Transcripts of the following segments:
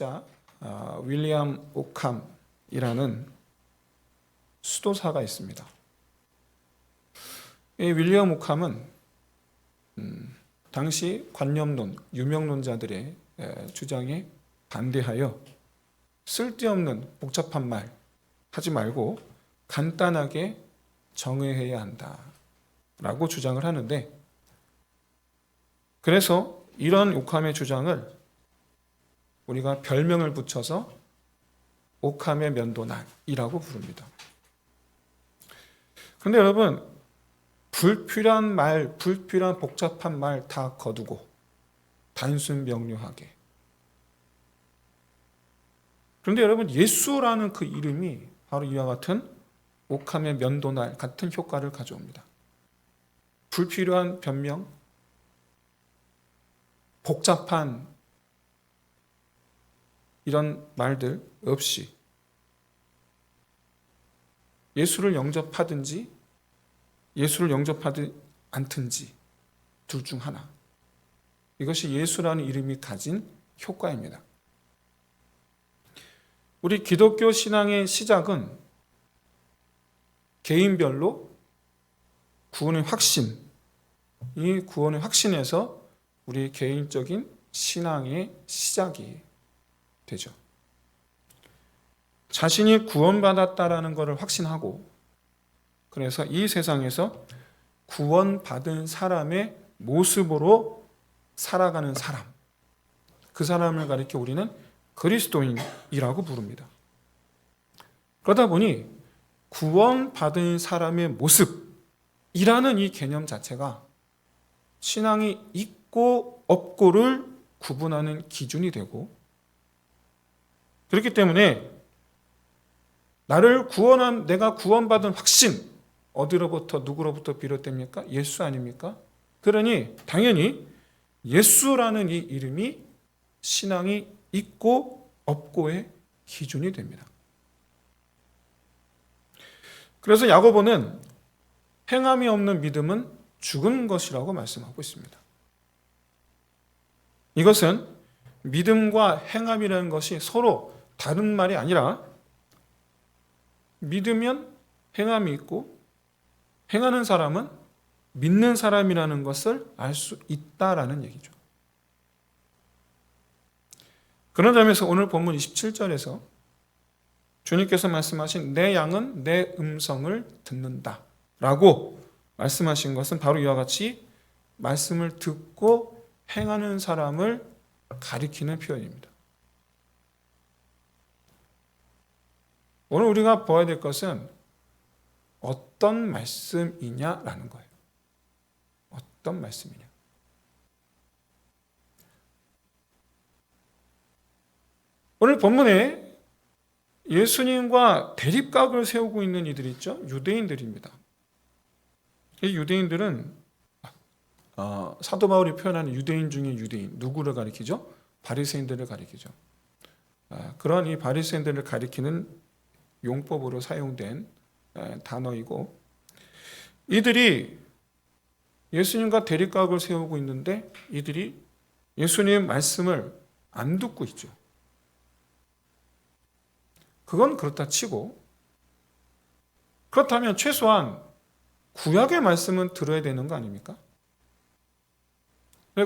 철학자 윌리엄 오캄이라는 수도사가 있습니다. 이 윌리엄 오캄은 당시 관념론, 유명론자들의 주장에 반대하여 쓸데없는 복잡한 말 하지 말고 간단하게 정의해야 한다라고 주장을 하는데, 그래서 이런 오캄의 주장을 우리가 별명을 붙여서 오캄의 면도날이라고 부릅니다. 그런데 여러분, 불필요한 말, 불필요한 복잡한 말 다 거두고 단순 명료하게. 그런데 여러분, 예수라는 그 이름이 바로 이와 같은 오캄의 면도날 같은 효과를 가져옵니다. 불필요한 변명, 복잡한 이런 말들 없이 예수를 영접하든지 예수를 영접하지 않든지 둘 중 하나. 이것이 예수라는 이름이 가진 효과입니다. 우리 기독교 신앙의 시작은 개인별로 구원의 확신, 이 구원의 확신에서 우리 개인적인 신앙의 시작이 되죠. 자신이 구원받았다라는 것을 확신하고, 그래서 이 세상에서 구원받은 사람의 모습으로 살아가는 사람, 그 사람을 가리켜 우리는 그리스도인이라고 부릅니다. 그러다 보니 구원받은 사람의 모습이라는 이 개념 자체가 신앙이 있고 없고를 구분하는 기준이 되고, 그렇기 때문에 나를 구원한, 내가 구원받은 확신, 어디로부터 누구로부터 비롯됩니까? 예수 아닙니까? 그러니 당연히 예수라는 이 이름이 신앙이 있고 없고의 기준이 됩니다. 그래서 야고보는 행함이 없는 믿음은 죽은 것이라고 말씀하고 있습니다. 이것은 믿음과 행함이라는 것이 서로 다른 말이 아니라, 믿으면 행함이 있고 행하는 사람은 믿는 사람이라는 것을 알 수 있다라는 얘기죠. 그런 점에서 오늘 본문 27절에서 주님께서 말씀하신 내 양은 내 음성을 듣는다 라고 말씀하신 것은 바로 이와 같이 말씀을 듣고 행하는 사람을 가리키는 표현입니다. 오늘 우리가 보아야 될 것은 어떤 말씀이냐라는 거예요. 어떤 말씀이냐. 오늘 본문에 예수님과 대립각을 세우고 있는 이들이 있죠. 유대인들입니다. 이 유대인들은 사도 바울이 표현하는 유대인 중에 유대인, 누구를 가리키죠? 바리새인들을 가리키죠. 그런 이 바리새인들을 가리키는 용법으로 사용된 단어이고, 이들이 예수님과 대립각을 세우고 있는데 이들이 예수님의 말씀을 안 듣고 있죠. 그건 그렇다 치고, 그렇다면 최소한 구약의 말씀은 들어야 되는 거 아닙니까?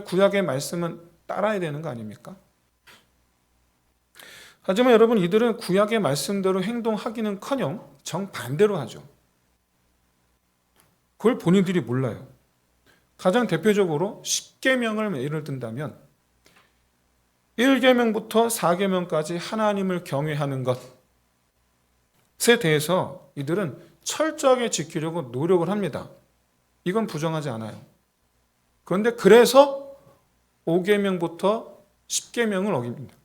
구약의 말씀은 따라야 되는 거 아닙니까? 하지만 여러분, 이들은 구약의 말씀대로 행동하기는커녕 정반대로 하죠. 그걸 본인들이 몰라요. 가장 대표적으로 10계명을 예를 든다면 1계명부터 4계명까지 하나님을 경외하는 것에 대해서 이들은 철저하게 지키려고 노력을 합니다. 이건 부정하지 않아요. 그런데 그래서 5계명부터 10계명을 어깁니다.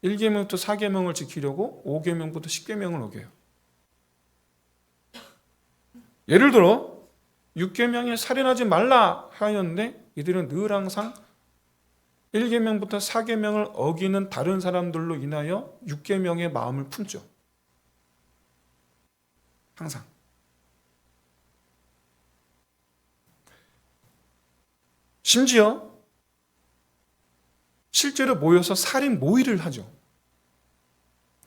1계명부터 4계명을 지키려고 5계명부터 10계명을 어겨요. 예를 들어 6계명에 살인하지 말라 하였는데 이들은 늘 항상 1계명부터 4계명을 어기는 다른 사람들로 인하여 6계명의 마음을 품죠. 항상. 심지어 실제로 모여서 살인 모의를 하죠.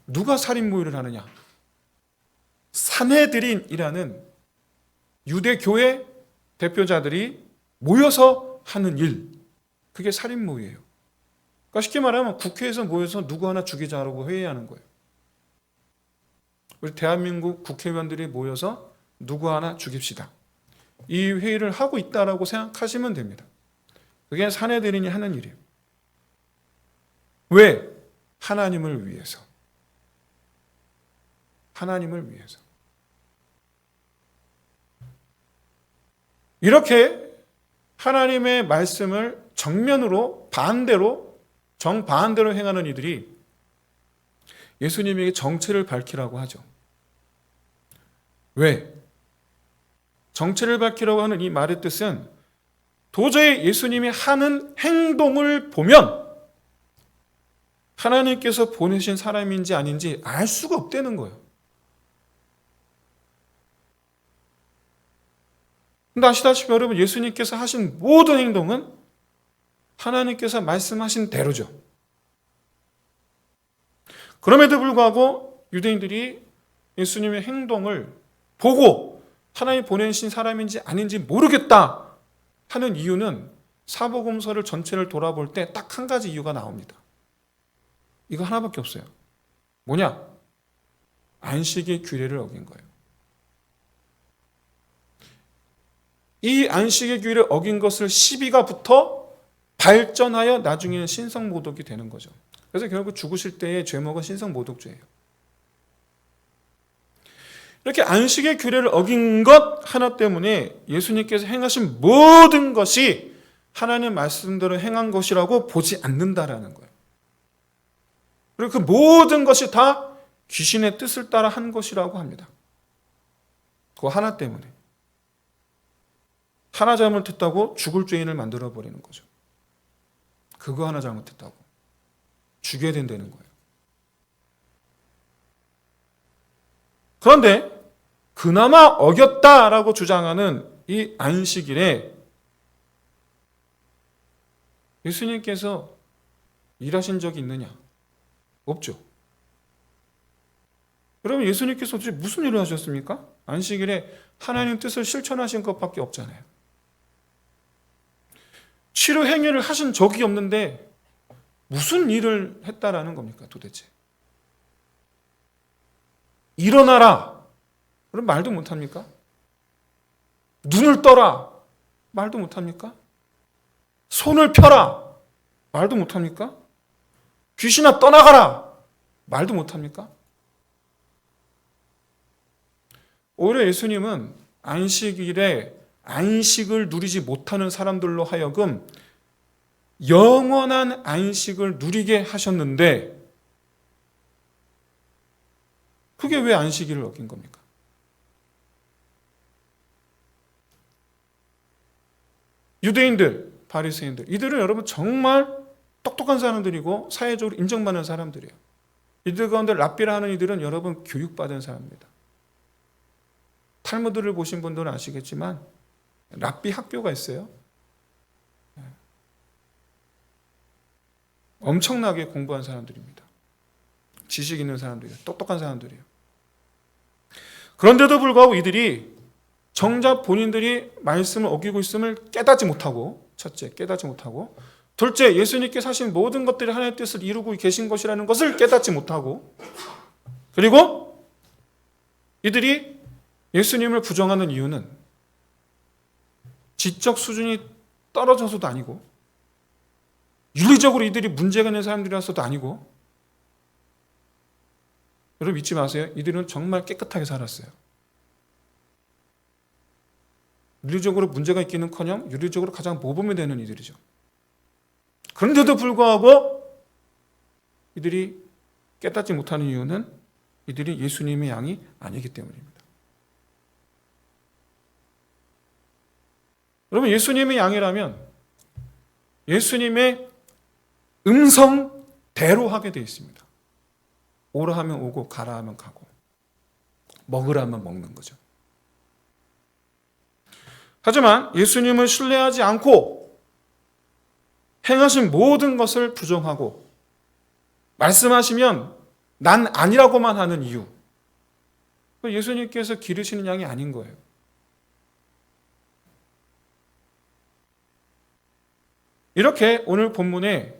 누가 살인 모의를 하느냐? 산헤드린이라는 유대교회 대표자들이 모여서 하는 일, 그게 살인 모의예요. 그러니까 쉽게 말하면 국회에서 모여서 누구 하나 죽이자라고 회의하는 거예요. 우리 대한민국 국회의원들이 모여서 누구 하나 죽입시다. 이 회의를 하고 있다라고 생각하시면 됩니다. 그게 산헤드린이 하는 일이에요. 왜? 하나님을 위해서. 하나님을 위해서. 이렇게 하나님의 말씀을 정면으로 반대로 정반대로 행하는 이들이 예수님에게 정체를 밝히라고 하죠. 왜? 정체를 밝히라고 하는 이 말의 뜻은 도저히 예수님이 하는 행동을 보면 하나님께서 보내신 사람인지 아닌지 알 수가 없다는 거예요. 근데 아시다시피 여러분, 예수님께서 하신 모든 행동은 하나님께서 말씀하신 대로죠. 그럼에도 불구하고 유대인들이 예수님의 행동을 보고 하나님 보내신 사람인지 아닌지 모르겠다 하는 이유는 사복음서를 전체를 돌아볼 때 딱 한 가지 이유가 나옵니다. 이거 하나밖에 없어요. 뭐냐? 안식의 규례를 어긴 거예요. 이 안식의 규례를 어긴 것을 시비가 붙어 발전하여 나중에는 신성모독이 되는 거죠. 그래서 결국 죽으실 때의 죄목은 신성모독죄예요. 이렇게 안식의 규례를 어긴 것 하나 때문에 예수님께서 행하신 모든 것이 하나님 말씀대로 행한 것이라고 보지 않는다라는 거예요. 그리고 그 모든 것이 다 귀신의 뜻을 따라 한 것이라고 합니다. 그거 하나 때문에. 하나 잘못했다고 죽을 죄인을 만들어버리는 거죠. 그거 하나 잘못했다고 죽여야 된다는 거예요. 그런데 그나마 어겼다라고 주장하는 이 안식일에 예수님께서 일하신 적이 있느냐? 없죠. 그러면 예수님께서 도대체 무슨 일을 하셨습니까? 안식일에 하나님 뜻을 실천하신 것밖에 없잖아요. 치료 행위를 하신 적이 없는데 무슨 일을 했다라는 겁니까 도대체? 일어나라. 그럼 말도 못합니까? 눈을 떠라. 말도 못합니까? 손을 펴라. 말도 못합니까? 귀신아 떠나가라. 말도 못합니까? 오히려 예수님은 안식일에 안식을 누리지 못하는 사람들로 하여금 영원한 안식을 누리게 하셨는데 그게 왜 안식일을 어긴 겁니까? 유대인들, 바리새인들, 이들은 여러분 정말 똑똑한 사람들이고 사회적으로 인정받는 사람들이에요. 이들 가운데 랍비라 하는 이들은 여러분 교육받은 사람입니다. 탈무드를 보신 분들은 아시겠지만 랍비 학교가 있어요. 엄청나게 공부한 사람들입니다. 지식 있는 사람들이에요. 똑똑한 사람들이에요. 그런데도 불구하고 이들이 정작 본인들이 말씀을 어기고 있음을 깨닫지 못하고, 첫째 깨닫지 못하고, 둘째 예수님께서 하신 모든 것들이 하나님의 뜻을 이루고 계신 것이라는 것을 깨닫지 못하고, 그리고 이들이 예수님을 부정하는 이유는 지적 수준이 떨어져서도 아니고 윤리적으로 이들이 문제가 있는 사람들이라서도 아니고, 여러분 잊지 마세요. 이들은 정말 깨끗하게 살았어요. 윤리적으로 문제가 있기는커녕 윤리적으로 가장 모범이 되는 이들이죠. 그런데도 불구하고 이들이 깨닫지 못하는 이유는 이들이 예수님의 양이 아니기 때문입니다. 여러분 예수님의 양이라면 예수님의 음성대로 하게 되어 있습니다. 오라 하면 오고 가라 하면 가고 먹으라 하면 먹는 거죠. 하지만 예수님을 신뢰하지 않고 행하신 모든 것을 부정하고 말씀하시면 난 아니라고만 하는 이유. 예수님께서 기르시는 양이 아닌 거예요. 이렇게 오늘 본문에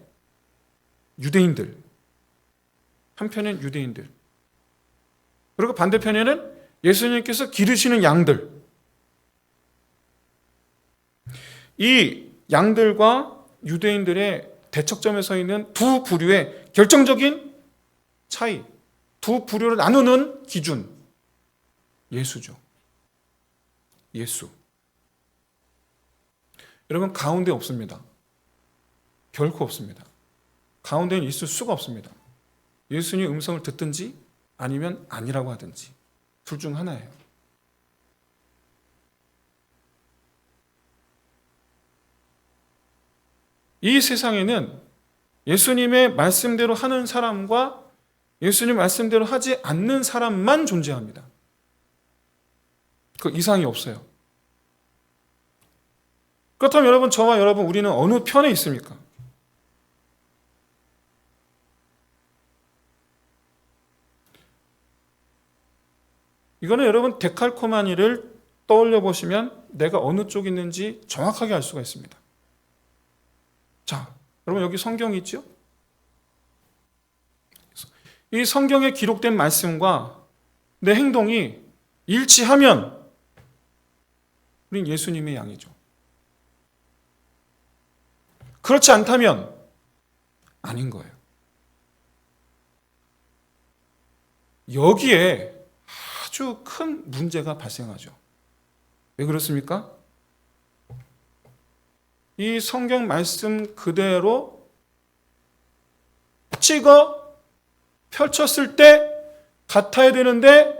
유대인들, 한편은 유대인들, 그리고 반대편에는 예수님께서 기르시는 양들, 이 양들과 유대인들의 대척점에 서 있는 두 부류의 결정적인 차이, 두 부류를 나누는 기준, 예수죠. 예수. 여러분, 가운데 없습니다. 결코 없습니다. 가운데는 있을 수가 없습니다. 예수님 음성을 듣든지 아니면 아니라고 하든지 둘 중 하나예요. 이 세상에는 예수님의 말씀대로 하는 사람과 예수님 말씀대로 하지 않는 사람만 존재합니다. 그 이상이 없어요. 그렇다면 여러분, 저와 여러분, 우리는 어느 편에 있습니까? 이거는 여러분 데칼코마니를 떠올려 보시면 내가 어느 쪽에 있는지 정확하게 알 수가 있습니다. 자, 여러분 여기 성경이 있죠? 이 성경에 기록된 말씀과 내 행동이 일치하면 우린 예수님의 양이죠. 그렇지 않다면 아닌 거예요. 여기에 아주 큰 문제가 발생하죠. 왜 그렇습니까? 이 성경 말씀 그대로 찍어 펼쳤을 때 같아야 되는데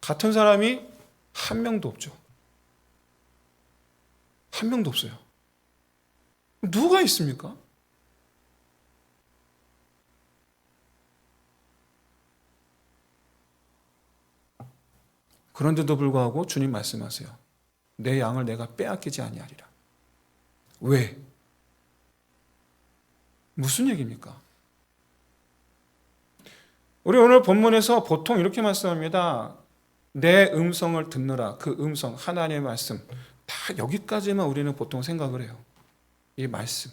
같은 사람이 한 명도 없죠. 한 명도 없어요. 누가 있습니까? 그런데도 불구하고 주님 말씀하세요. 내 양을 내가 빼앗기지 아니하리라. 왜? 무슨 얘기입니까? 우리 오늘 본문에서 보통 이렇게 말씀합니다. 내 음성을 듣느라. 그 음성, 하나님의 말씀. 다 여기까지만 우리는 보통 생각을 해요. 이 말씀.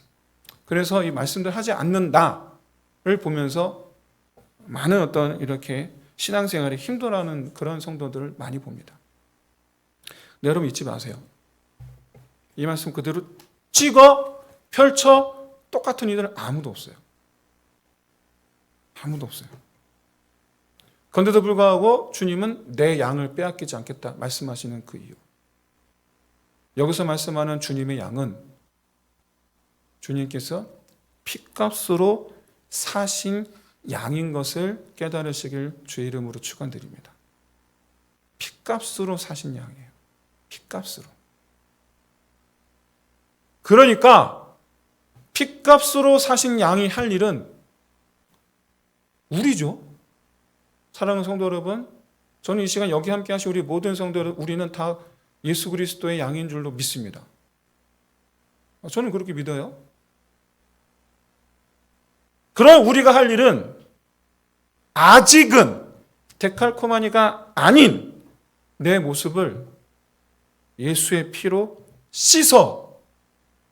그래서 이 말씀들 하지 않는다를 보면서 많은 어떤 이렇게 신앙생활에 힘들어하는 그런 성도들을 많이 봅니다. 근데 여러분 잊지 마세요. 이 말씀 그대로 찍어 펼쳐 똑같은 이들은 아무도 없어요. 아무도 없어요. 그런데도 불구하고 주님은 내 양을 빼앗기지 않겠다 말씀하시는 그 이유. 여기서 말씀하는 주님의 양은 주님께서 핏값으로 사신 양인 것을 깨달으시길 주의 이름으로 축원드립니다. 핏값으로 사신 양이에요. 핏값으로. 그러니까 핏값으로 사신 양이 할 일은 우리죠. 사랑하는 성도 여러분, 저는 이 시간 여기 함께 하신 우리 모든 성도 여러분, 우리는 다 예수 그리스도의 양인 줄로 믿습니다. 저는 그렇게 믿어요. 그럼 우리가 할 일은 아직은 데칼코마니가 아닌 내 모습을 예수의 피로 씻어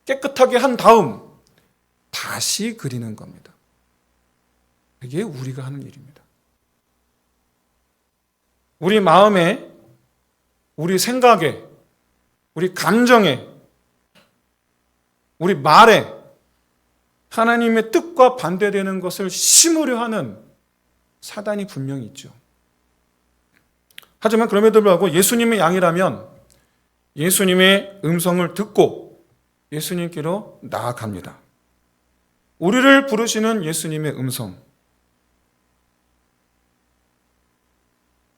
깨끗하게 한 다음 다시 그리는 겁니다. 이게 우리가 하는 일입니다. 우리 마음에, 우리 생각에, 우리 감정에, 우리 말에 하나님의 뜻과 반대되는 것을 심으려 하는 사단이 분명히 있죠. 하지만 그럼에도 불구하고 예수님의 양이라면 예수님의 음성을 듣고 예수님께로 나아갑니다. 우리를 부르시는 예수님의 음성,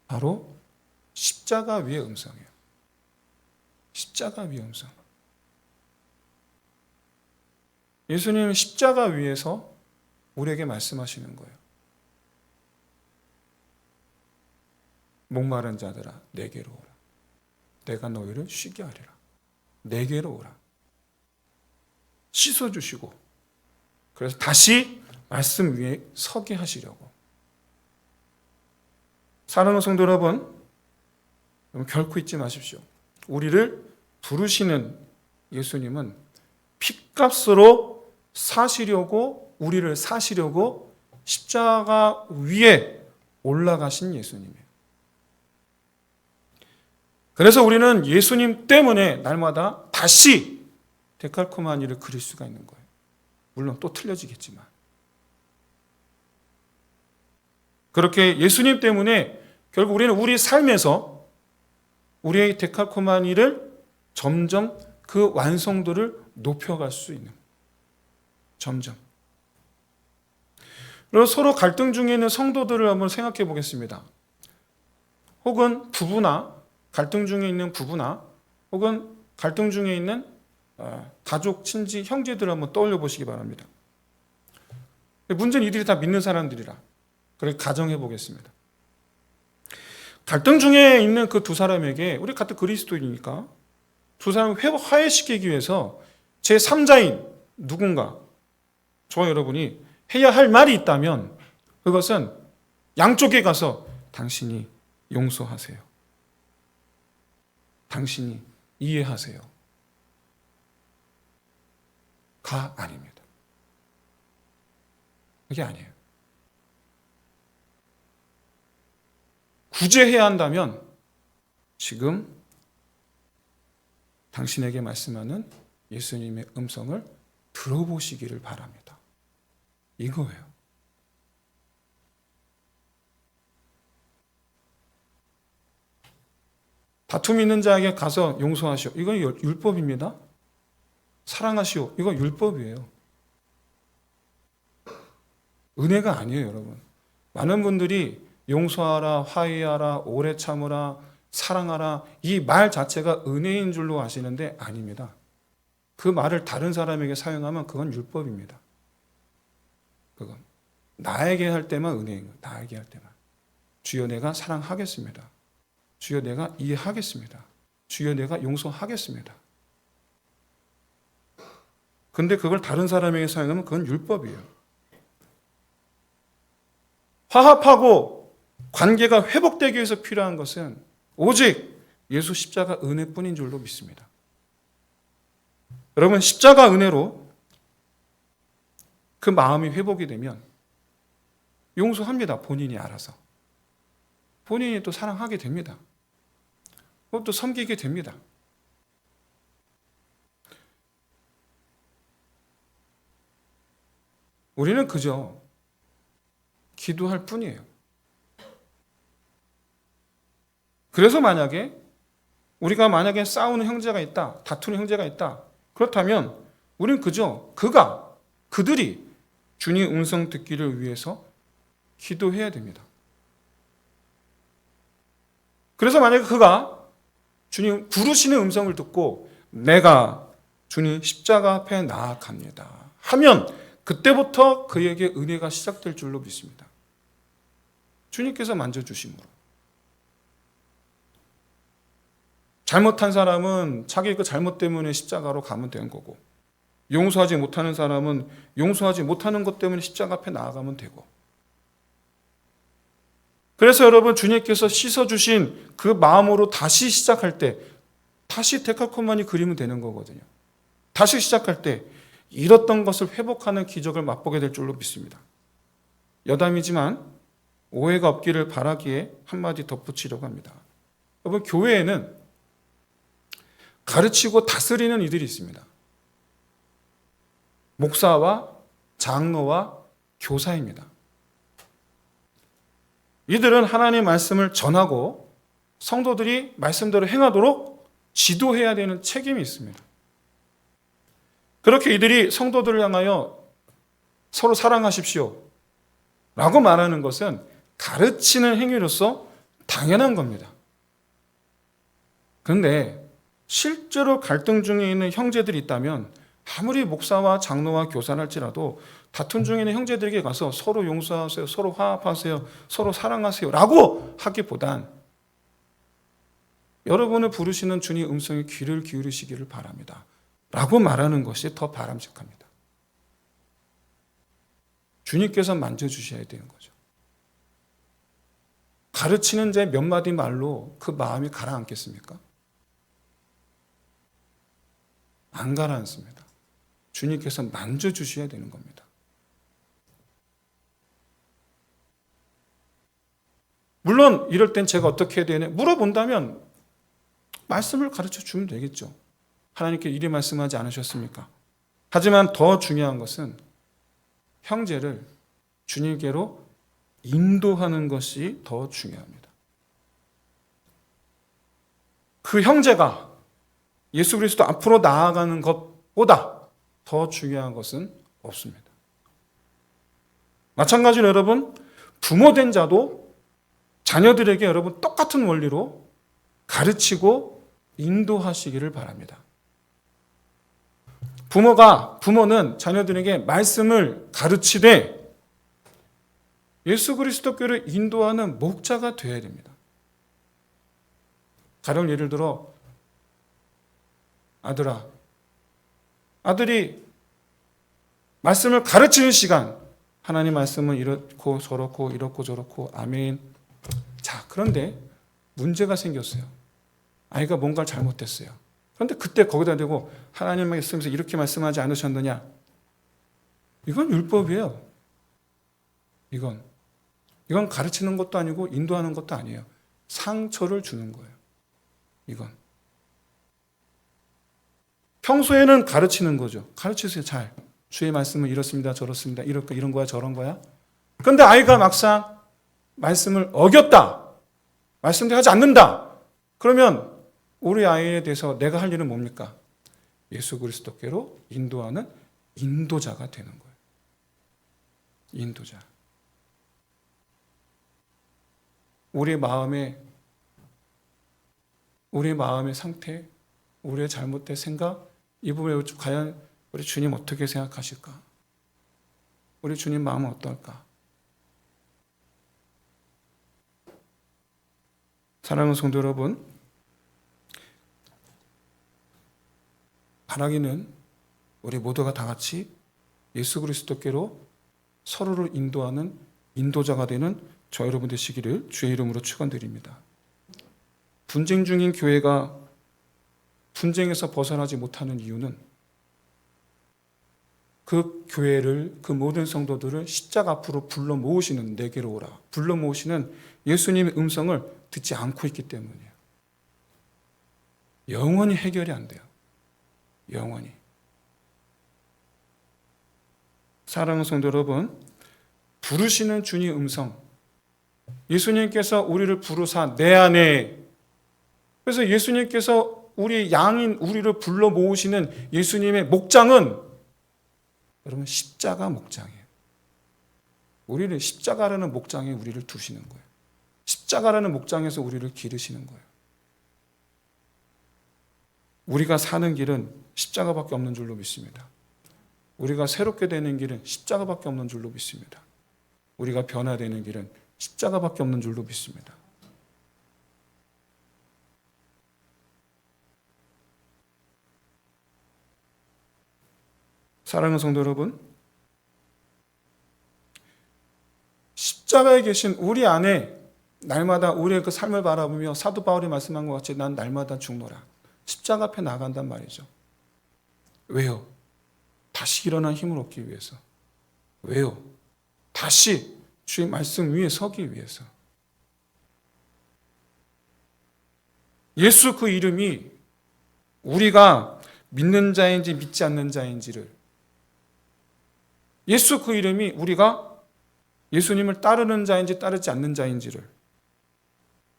바로 십자가 위의 음성이에요. 십자가 위의 음성. 예수님은 십자가 위에서 우리에게 말씀하시는 거예요. 목마른 자들아 내게로 오라. 내가 너희를 쉬게 하리라. 내게로 오라. 씻어주시고 그래서 다시 말씀 위에 서게 하시려고. 사랑하는 성도 여러분, 결코 잊지 마십시오. 우리를 부르시는 예수님은 핏값으로 사시려고, 우리를 사시려고 십자가 위에 올라가신 예수님이에요. 그래서 우리는 예수님 때문에 날마다 다시 데칼코마니를 일을 그릴 수가 있는 거예요. 물론 또 틀려지겠지만. 그렇게 예수님 때문에 결국 우리는 우리 삶에서 우리의 데칼코마니를 점점 그 완성도를 높여갈 수 있는, 점점. 그리고 서로 갈등 중에 있는 성도들을 한번 생각해 보겠습니다. 혹은 부부나 갈등 중에 있는 부부나 혹은 갈등 중에 있는 가족, 친지, 형제들을 한번 떠올려 보시기 바랍니다. 문제는 이들이 다 믿는 사람들이라 그렇게 가정해 보겠습니다. 갈등 중에 있는 그 두 사람에게, 우리 같은 그리스도인이니까 두 사람을 화해시키기 위해서 제3자인 누군가, 저와 여러분이 해야 할 말이 있다면 그것은 양쪽에 가서 당신이 용서하세요. 당신이 이해하세요. 가 아닙니다. 그게 아니에요. 구제해야 한다면 지금 당신에게 말씀하는 예수님의 음성을 들어보시기를 바랍니다. 이거예요. 다툼 있는 자에게 가서 용서하시오. 이건 율법입니다. 사랑하시오. 이건 율법이에요. 은혜가 아니에요, 여러분. 많은 분들이 용서하라, 화해하라, 오래 참으라, 사랑하라, 이 말 자체가 은혜인 줄로 아시는데 아닙니다. 그 말을 다른 사람에게 사용하면 그건 율법입니다. 그건 나에게 할 때만 은혜인 거예요. 나에게 할 때만. 주여 내가 사랑하겠습니다. 주여 내가 이해하겠습니다. 주여 내가 용서하겠습니다. 근데 그걸 다른 사람에게 사용하면 그건 율법이에요. 화합하고 관계가 회복되기 위해서 필요한 것은 오직 예수 십자가 은혜뿐인 줄로 믿습니다. 여러분, 십자가 은혜로 그 마음이 회복이 되면 용서합니다. 본인이 알아서. 본인이 또 사랑하게 됩니다. 또 섬기게 됩니다. 우리는 그저 기도할 뿐이에요. 그래서 우리가 만약에 싸우는 형제가 있다, 다투는 형제가 있다, 그렇다면 우리는 그저 그들이 주님 음성 듣기를 위해서 기도해야 됩니다. 그래서 만약에 그가 주님 부르시는 음성을 듣고 내가 주님 십자가 앞에 나아갑니다 하면 그때부터 그에게 은혜가 시작될 줄로 믿습니다. 주님께서 만져주심으로. 잘못한 사람은 자기 그 잘못 때문에 십자가로 가면 되는 거고, 용서하지 못하는 사람은 용서하지 못하는 것 때문에 십자가 앞에 나아가면 되고. 그래서 여러분, 주님께서 씻어주신 그 마음으로 다시 시작할 때 다시 데칼코마니 그리면 되는 거거든요. 다시 시작할 때 잃었던 것을 회복하는 기적을 맛보게 될 줄로 믿습니다. 여담이지만 오해가 없기를 바라기에 한마디 덧붙이려고 합니다. 여러분, 교회에는 가르치고 다스리는 이들이 있습니다. 목사와 장로와 교사입니다. 이들은 하나님의 말씀을 전하고 성도들이 말씀대로 행하도록 지도해야 되는 책임이 있습니다. 그렇게 이들이 성도들을 향하여 서로 사랑하십시오 라고 말하는 것은 가르치는 행위로서 당연한 겁니다. 그런데 실제로 갈등 중에 있는 형제들이 있다면 아무리 목사와 장로와 교사를 할지라도 다툼 중에 있는 형제들에게 가서 서로 용서하세요, 서로 화합하세요, 서로 사랑하세요 라고 하기보단 여러분을 부르시는 주님 음성에 귀를 기울이시기를 바랍니다 라고 말하는 것이 더 바람직합니다. 주님께서 만져주셔야 되는 거죠. 가르치는 제 몇 마디 말로 그 마음이 가라앉겠습니까? 안 가라앉습니다. 주님께서 만져주셔야 되는 겁니다. 물론 이럴 땐 제가 어떻게 해야 되냐 물어본다면 말씀을 가르쳐 주면 되겠죠. 하나님께 이리 말씀하지 않으셨습니까? 하지만 더 중요한 것은 형제를 주님께로 인도하는 것이 더 중요합니다. 그 형제가 예수 그리스도 앞으로 나아가는 것보다 더 중요한 것은 없습니다. 마찬가지로 여러분, 부모된 자도 자녀들에게 여러분 똑같은 원리로 가르치고 인도하시기를 바랍니다. 부모는 자녀들에게 말씀을 가르치되 예수 그리스도께로 인도하는 목자가 되어야 됩니다. 가령 예를 들어 아들이 말씀을 가르치는 시간, 하나님 말씀은 이렇고 저렇고 이렇고 저렇고 아멘. 자, 그런데 문제가 생겼어요. 아이가 뭔가를 잘못했어요. 그런데 그때 거기다 대고 하나님 말씀에서 이렇게 말씀하지 않으셨느냐? 이건 율법이에요. 이건 가르치는 것도 아니고 인도하는 것도 아니에요. 상처를 주는 거예요. 이건. 평소에는 가르치는 거죠. 가르치세요, 잘. 주의 말씀은 이렇습니다, 저렇습니다. 이런 거야, 저런 거야. 그런데 아이가 막상 말씀을 어겼다. 말씀대로 하지 않는다. 그러면 우리 아이에 대해서 내가 할 일은 뭡니까? 예수 그리스도께로 인도하는 인도자가 되는 거예요. 인도자. 우리의 마음의 상태, 우리의 잘못된 생각, 이 부분에 과연 우리 주님 어떻게 생각하실까? 우리 주님 마음은 어떨까? 사랑하는 성도 여러분, 바라기는 우리 모두가 다 같이 예수 그리스도께로 서로를 인도하는 인도자가 되는 저 여러분 되시기를 주의 이름으로 축원드립니다. 분쟁 중인 교회가 분쟁에서 벗어나지 못하는 이유는 그 교회를, 그 모든 성도들을 십자가 앞으로 불러 모으시는 내게로 오라, 불러 모으시는 예수님의 음성을 듣지 않고 있기 때문이에요. 영원히 해결이 안 돼요. 영원히. 사랑하는 성도 여러분, 부르시는 주님 음성, 예수님께서 우리를 부르사 내 안에, 그래서 예수님께서 우리 양인 우리를 불러 모으시는 예수님의 목장은 여러분 십자가 목장이에요. 우리를 십자가라는 목장에 우리를 두시는 거예요. 십자가라는 목장에서 우리를 기르시는 거예요. 우리가 사는 길은 십자가밖에 없는 줄로 믿습니다. 우리가 새롭게 되는 길은 십자가밖에 없는 줄로 믿습니다. 우리가 변화되는 길은 십자가밖에 없는 줄로 믿습니다. 사랑하는 성도 여러분, 십자가에 계신 우리 안에 날마다 우리의 그 삶을 바라보며 사도 바울이 말씀한 것 같이 난 날마다 죽노라. 십자가 앞에 나간단 말이죠. 왜요? 다시 일어난 힘을 얻기 위해서. 왜요? 다시 주의 말씀 위에 서기 위해서. 예수 그 이름이 우리가 믿는 자인지 믿지 않는 자인지를, 예수 그 이름이 우리가 예수님을 따르는 자인지 따르지 않는 자인지를,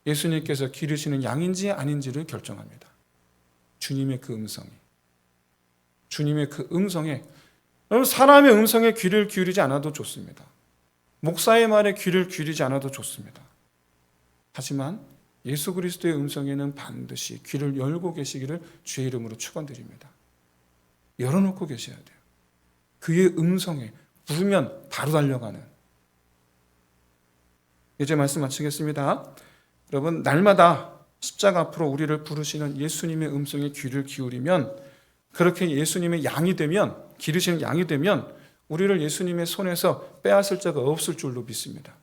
예수님께서 기르시는 양인지 아닌지를 결정합니다. 주님의 그 음성이. 주님의 그 음성에, 사람의 음성에 귀를 기울이지 않아도 좋습니다. 목사의 말에 귀를 기울이지 않아도 좋습니다. 하지만 예수 그리스도의 음성에는 반드시 귀를 열고 계시기를 주의 이름으로 축원드립니다. 열어놓고 계셔야 돼요. 그의 음성에 부르면 바로 달려가는. 이제 말씀 마치겠습니다. 여러분, 날마다 십자가 앞으로 우리를 부르시는 예수님의 음성에 귀를 기울이면, 그렇게 예수님의 양이 되면, 기르시는 양이 되면 우리를 예수님의 손에서 빼앗을 자가 없을 줄로 믿습니다.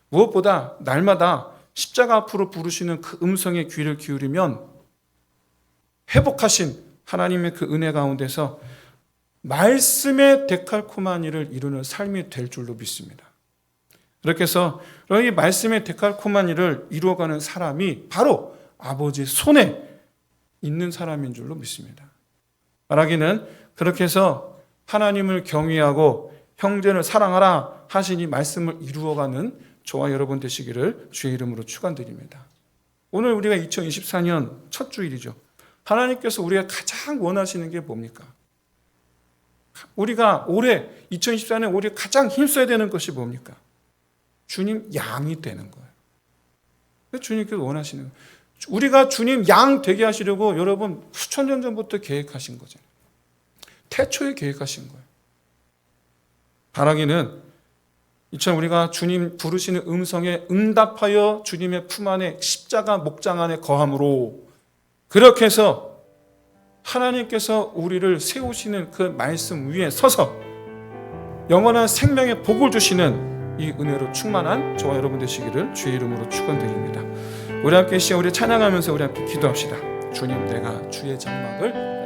무엇보다 날마다 십자가 앞으로 부르시는 그 음성에 귀를 기울이면 회복하신 하나님의 그 은혜 가운데서 말씀의 데칼코마니 일을 이루는 삶이 될 줄로 믿습니다. 그렇게 해서 이 말씀의 데칼코마니 일을 이루어가는 사람이 바로 아버지의 손에 있는 사람인 줄로 믿습니다. 말하기는 그렇게 해서 하나님을 경외하고 형제를 사랑하라 하시니 말씀을 이루어가는 저와 여러분 되시기를 주의 이름으로 축원드립니다. 오늘 우리가 2024년 첫 주일이죠. 하나님께서 우리가 가장 원하시는 게 뭡니까? 우리가 올해 2024년 우리 가장 힘써야 되는 것이 뭡니까? 주님 양이 되는 거예요. 주님께서 원하시는 거예요. 우리가 주님 양 되게 하시려고 여러분 수천 년 전부터 계획하신 거잖아요. 태초에 계획하신 거예요. 바라기는 이처럼 우리가 주님 부르시는 음성에 응답하여 주님의 품 안에 십자가 목장 안에 거함으로 그렇게 해서 하나님께서 우리를 세우시는 그 말씀 위에 서서 영원한 생명의 복을 주시는 이 은혜로 충만한 저와 여러분 되시기를 주의 이름으로 축원드립니다. 우리 함께 시작 우리 찬양하면서 우리 함께 기도합시다. 주님 내가 주의 장막을